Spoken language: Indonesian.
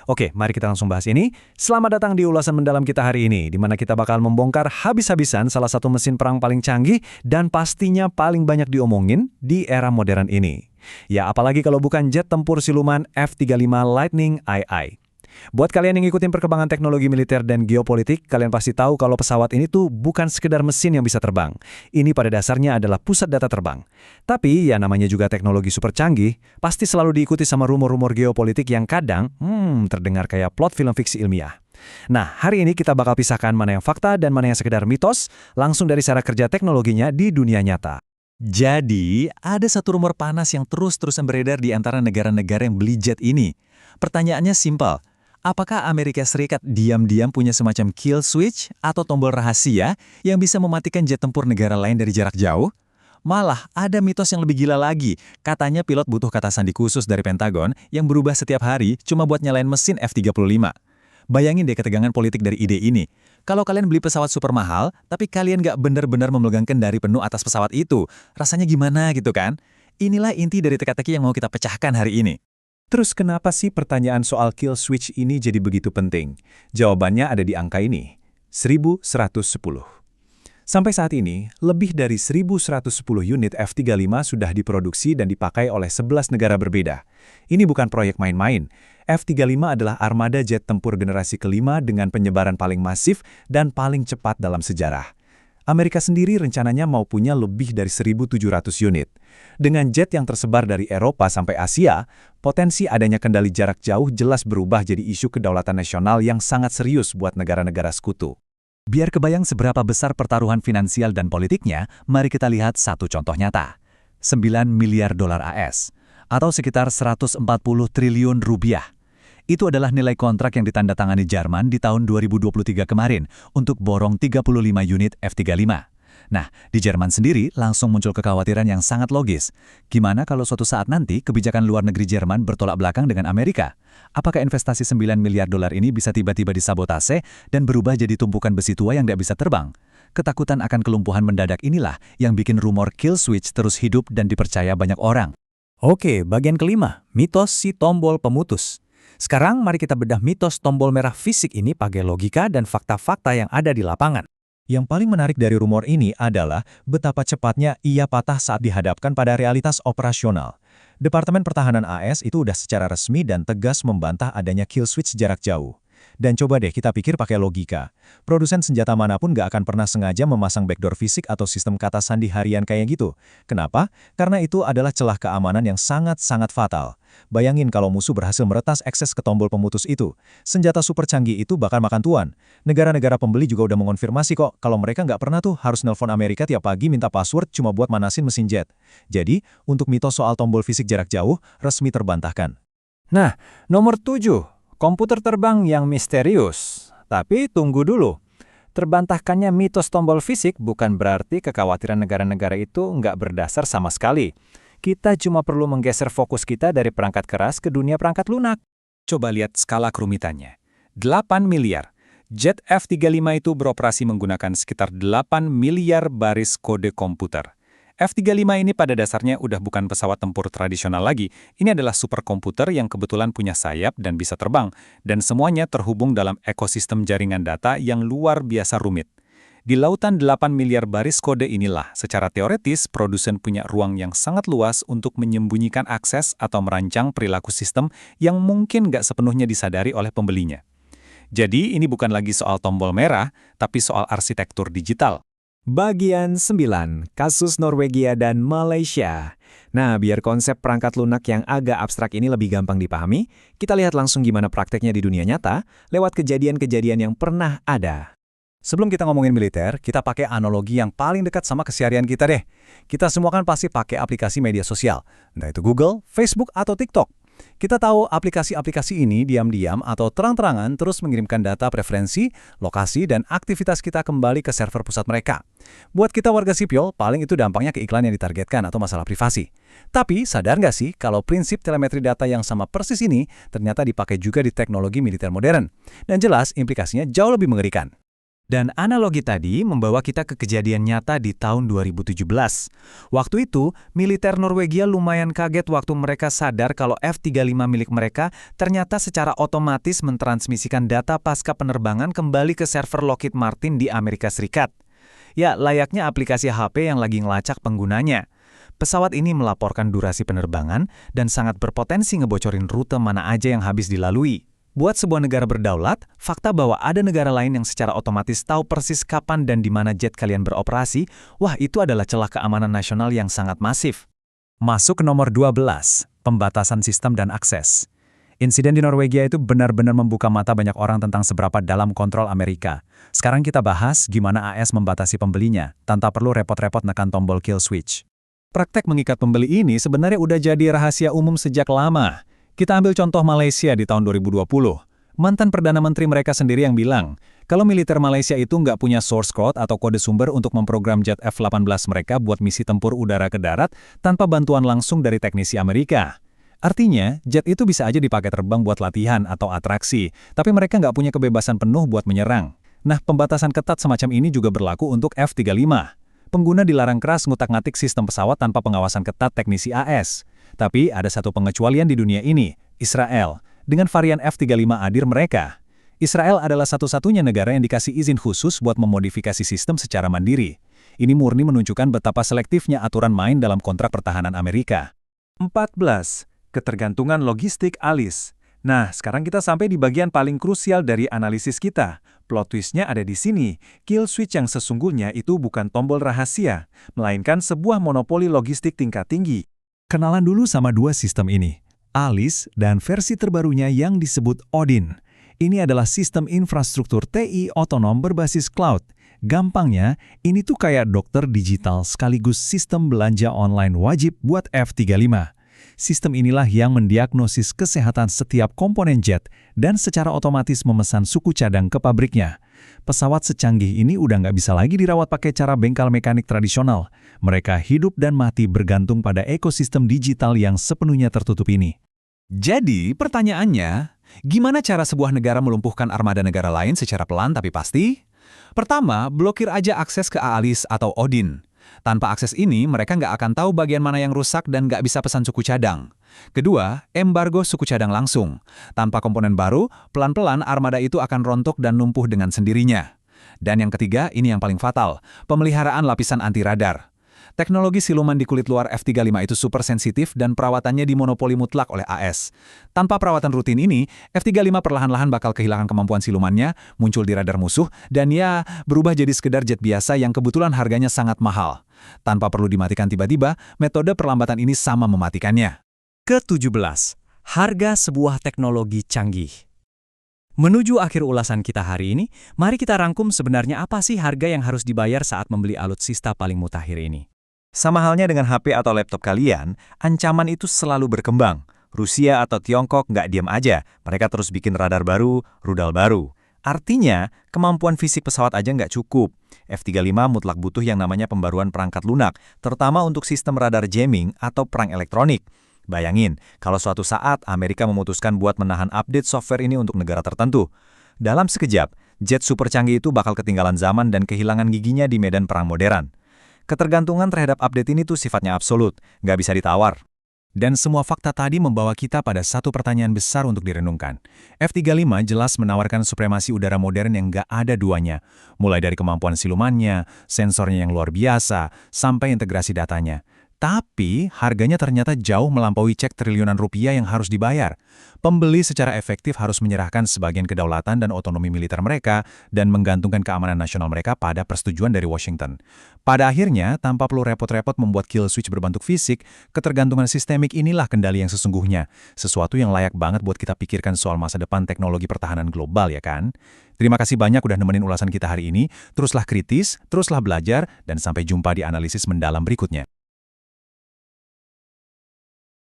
Oke, mari kita langsung bahas ini. Selamat datang di ulasan mendalam kita hari ini, di mana kita bakal membongkar habis-habisan salah satu mesin perang paling canggih dan pastinya paling banyak diomongin di era modern ini. Ya, apalagi kalau bukan jet tempur siluman F-35 Lightning II. Buat kalian yang ngikutin perkembangan teknologi militer dan geopolitik, kalian pasti tahu kalau pesawat ini tuh bukan sekedar mesin yang bisa terbang. Ini pada dasarnya adalah pusat data terbang. Tapi ya namanya juga teknologi super canggih, pasti selalu diikuti sama rumor-rumor geopolitik yang kadang terdengar kayak plot film fiksi ilmiah. Nah, hari ini kita bakal pisahkan mana yang fakta dan mana yang sekedar mitos, langsung dari cara kerja teknologinya di dunia nyata. Jadi, ada satu rumor panas yang terus-terusan beredar di antara negara-negara yang beli jet ini. Pertanyaannya simpel. Apakah Amerika Serikat diam-diam punya semacam kill switch atau tombol rahasia yang bisa mematikan jet tempur negara lain dari jarak jauh? Malah, ada mitos yang lebih gila lagi. Katanya pilot butuh kata sandi khusus dari Pentagon yang berubah setiap hari cuma buat nyalain mesin F-35. Bayangin deh ketegangan politik dari ide ini. Kalau kalian beli pesawat super mahal, tapi kalian nggak benar-benar memegang kendali penuh atas pesawat itu, rasanya gimana gitu kan? Inilah inti dari teka-teki yang mau kita pecahkan hari ini. Terus kenapa sih pertanyaan soal kill switch ini jadi begitu penting? Jawabannya ada di angka ini, 1110. Sampai saat ini, lebih dari 1110 unit F-35 sudah diproduksi dan dipakai oleh 11 negara berbeda. Ini bukan proyek main-main. F-35 adalah armada jet tempur generasi kelima dengan penyebaran paling masif dan paling cepat dalam sejarah. Amerika sendiri rencananya mau punya lebih dari 1.700 unit. Dengan jet yang tersebar dari Eropa sampai Asia, potensi adanya kendali jarak jauh jelas berubah jadi isu kedaulatan nasional yang sangat serius buat negara-negara sekutu. Biar kebayang seberapa besar pertaruhan finansial dan politiknya, mari kita lihat satu contoh nyata. 9 miliar dolar AS, atau sekitar 140 triliun rupiah. Itu adalah nilai kontrak yang ditandatangani Jerman di tahun 2023 kemarin untuk borong 35 unit F-35. Nah, di Jerman sendiri langsung muncul kekhawatiran yang sangat logis. Gimana kalau suatu saat nanti kebijakan luar negeri Jerman bertolak belakang dengan Amerika? Apakah investasi 9 miliar dolar ini bisa tiba-tiba disabotase dan berubah jadi tumpukan besi tua yang tidak bisa terbang? Ketakutan akan kelumpuhan mendadak inilah yang bikin rumor kill switch terus hidup dan dipercaya banyak orang. Oke, bagian kelima, mitos si tombol pemutus. Sekarang mari kita bedah mitos tombol merah fisik ini pakai logika dan fakta-fakta yang ada di lapangan. Yang paling menarik dari rumor ini adalah betapa cepatnya ia patah saat dihadapkan pada realitas operasional. Departemen Pertahanan AS itu udah secara resmi dan tegas membantah adanya kill switch jarak jauh. Dan coba deh kita pikir pakai logika. Produsen senjata manapun nggak akan pernah sengaja memasang backdoor fisik atau sistem kata sandi harian kayak gitu. Kenapa? Karena itu adalah celah keamanan yang sangat-sangat fatal. Bayangin kalau musuh berhasil meretas akses ke tombol pemutus itu. Senjata super canggih itu bakal makan tuan. Negara-negara pembeli juga udah mengonfirmasi kok kalau mereka nggak pernah tuh harus nelpon Amerika tiap pagi minta password cuma buat manasin mesin jet. Jadi, untuk mitos soal tombol fisik jarak jauh, resmi terbantahkan. Nah, nomor 7. Komputer terbang yang misterius. Tapi tunggu dulu. Terbantahkannya mitos tombol fisik bukan berarti kekhawatiran negara-negara itu nggak berdasar sama sekali. Kita cuma perlu menggeser fokus kita dari perangkat keras ke dunia perangkat lunak. Coba lihat skala kerumitannya. 8 miliar. Jet F-35 itu beroperasi menggunakan sekitar 8 miliar baris kode komputer. F-35 ini pada dasarnya udah bukan pesawat tempur tradisional lagi. Ini adalah superkomputer yang kebetulan punya sayap dan bisa terbang. Dan semuanya terhubung dalam ekosistem jaringan data yang luar biasa rumit. Di lautan 8 miliar baris kode inilah, secara teoretis, produsen punya ruang yang sangat luas untuk menyembunyikan akses atau merancang perilaku sistem yang mungkin nggak sepenuhnya disadari oleh pembelinya. Jadi, ini bukan lagi soal tombol merah, tapi soal arsitektur digital. Bagian 9, kasus Norwegia dan Malaysia. Nah, biar konsep perangkat lunak yang agak abstrak ini lebih gampang dipahami, kita lihat langsung gimana prakteknya di dunia nyata lewat kejadian-kejadian yang pernah ada. Sebelum kita ngomongin militer, kita pakai analogi yang paling dekat sama keseharian kita deh. Kita semua kan pasti pakai aplikasi media sosial, entah itu Google, Facebook, atau TikTok. Kita tahu aplikasi-aplikasi ini diam-diam atau terang-terangan terus mengirimkan data preferensi, lokasi, dan aktivitas kita kembali ke server pusat mereka. Buat kita warga sipil, paling itu dampaknya ke iklan yang ditargetkan atau masalah privasi. Tapi sadar nggak sih kalau prinsip telemetri data yang sama persis ini ternyata dipakai juga di teknologi militer modern? Dan jelas implikasinya jauh lebih mengerikan. Dan analogi tadi membawa kita ke kejadian nyata di tahun 2017. Waktu itu, militer Norwegia lumayan kaget waktu mereka sadar kalau F-35 milik mereka ternyata secara otomatis mentransmisikan data pasca penerbangan kembali ke server Lockheed Martin di Amerika Serikat. Ya, layaknya aplikasi HP yang lagi ngelacak penggunanya. Pesawat ini melaporkan durasi penerbangan dan sangat berpotensi ngebocorin rute mana aja yang habis dilalui. Buat sebuah negara berdaulat, fakta bahwa ada negara lain yang secara otomatis tahu persis kapan dan di mana jet kalian beroperasi, wah itu adalah celah keamanan nasional yang sangat masif. Masuk ke nomor 12, pembatasan sistem dan akses. Insiden di Norwegia itu benar-benar membuka mata banyak orang tentang seberapa dalam kontrol Amerika. Sekarang kita bahas gimana AS membatasi pembelinya, tanpa perlu repot-repot nekan tombol kill switch. Praktek mengikat pembeli ini sebenarnya udah jadi rahasia umum sejak lama. Kita ambil contoh Malaysia di tahun 2020. Mantan Perdana Menteri mereka sendiri yang bilang, kalau militer Malaysia itu nggak punya source code atau kode sumber untuk memprogram jet F-18 mereka buat misi tempur udara ke darat tanpa bantuan langsung dari teknisi Amerika. Artinya, jet itu bisa aja dipakai terbang buat latihan atau atraksi, tapi mereka nggak punya kebebasan penuh buat menyerang. Nah, pembatasan ketat semacam ini juga berlaku untuk F-35. Pengguna dilarang keras ngutak-ngatik sistem pesawat tanpa pengawasan ketat teknisi AS. Tapi ada satu pengecualian di dunia ini, Israel, dengan varian F-35 Adir mereka. Israel adalah satu-satunya negara yang dikasih izin khusus buat memodifikasi sistem secara mandiri. Ini murni menunjukkan betapa selektifnya aturan main dalam kontrak pertahanan Amerika. 14. Ketergantungan logistik ALIS. Nah, sekarang kita sampai di bagian paling krusial dari analisis kita. Plot twist-nya ada di sini. Kill switch yang sesungguhnya itu bukan tombol rahasia, melainkan sebuah monopoli logistik tingkat tinggi. Kenalan dulu sama dua sistem ini, ALIS dan versi terbarunya yang disebut Odin. Ini adalah sistem infrastruktur TI otonom berbasis cloud. Gampangnya, ini tuh kayak dokter digital sekaligus sistem belanja online wajib buat F-35. Sistem inilah yang mendiagnosis kesehatan setiap komponen jet dan secara otomatis memesan suku cadang ke pabriknya. Pesawat secanggih ini udah nggak bisa lagi dirawat pakai cara bengkel mekanik tradisional. Mereka hidup dan mati bergantung pada ekosistem digital yang sepenuhnya tertutup ini. Jadi, pertanyaannya, gimana cara sebuah negara melumpuhkan armada negara lain secara pelan tapi pasti? Pertama, blokir aja akses ke ALIS atau Odin. Tanpa akses ini, mereka nggak akan tahu bagian mana yang rusak dan nggak bisa pesan suku cadang. Kedua, embargo suku cadang langsung. Tanpa komponen baru, pelan-pelan armada itu akan rontok dan lumpuh dengan sendirinya. Dan yang ketiga, ini yang paling fatal, pemeliharaan lapisan anti-radar. Teknologi siluman di kulit luar F-35 itu super sensitif dan perawatannya dimonopoli mutlak oleh AS. Tanpa perawatan rutin ini, F-35 perlahan-lahan bakal kehilangan kemampuan silumannya, muncul di radar musuh, dan ya, berubah jadi sekedar jet biasa yang kebetulan harganya sangat mahal. Tanpa perlu dimatikan tiba-tiba, metode perlambatan ini sama mematikannya. Ke-17. Harga sebuah teknologi canggih. Menuju akhir ulasan kita hari ini, mari kita rangkum sebenarnya apa sih harga yang harus dibayar saat membeli alutsista paling mutakhir ini. Sama halnya dengan HP atau laptop kalian, ancaman itu selalu berkembang. Rusia atau Tiongkok nggak diam aja, mereka terus bikin radar baru, rudal baru. Artinya, kemampuan fisik pesawat aja nggak cukup. F-35 mutlak butuh yang namanya pembaruan perangkat lunak, terutama untuk sistem radar jamming atau perang elektronik. Bayangin, kalau suatu saat Amerika memutuskan buat menahan update software ini untuk negara tertentu. Dalam sekejap, jet super canggih itu bakal ketinggalan zaman dan kehilangan giginya di medan perang modern. Ketergantungan terhadap update ini tuh sifatnya absolut, nggak bisa ditawar. Dan semua fakta tadi membawa kita pada satu pertanyaan besar untuk direnungkan. F-35 jelas menawarkan supremasi udara modern yang nggak ada duanya, mulai dari kemampuan silumannya, sensornya yang luar biasa, sampai integrasi datanya. Tapi, harganya ternyata jauh melampaui cek triliunan rupiah yang harus dibayar. Pembeli secara efektif harus menyerahkan sebagian kedaulatan dan otonomi militer mereka dan menggantungkan keamanan nasional mereka pada persetujuan dari Washington. Pada akhirnya, tanpa perlu repot-repot membuat kill switch berbentuk fisik, ketergantungan sistemik inilah kendali yang sesungguhnya. Sesuatu yang layak banget buat kita pikirkan soal masa depan teknologi pertahanan global, ya kan? Terima kasih banyak udah nemenin ulasan kita hari ini. Teruslah kritis, teruslah belajar, dan sampai jumpa di analisis mendalam berikutnya.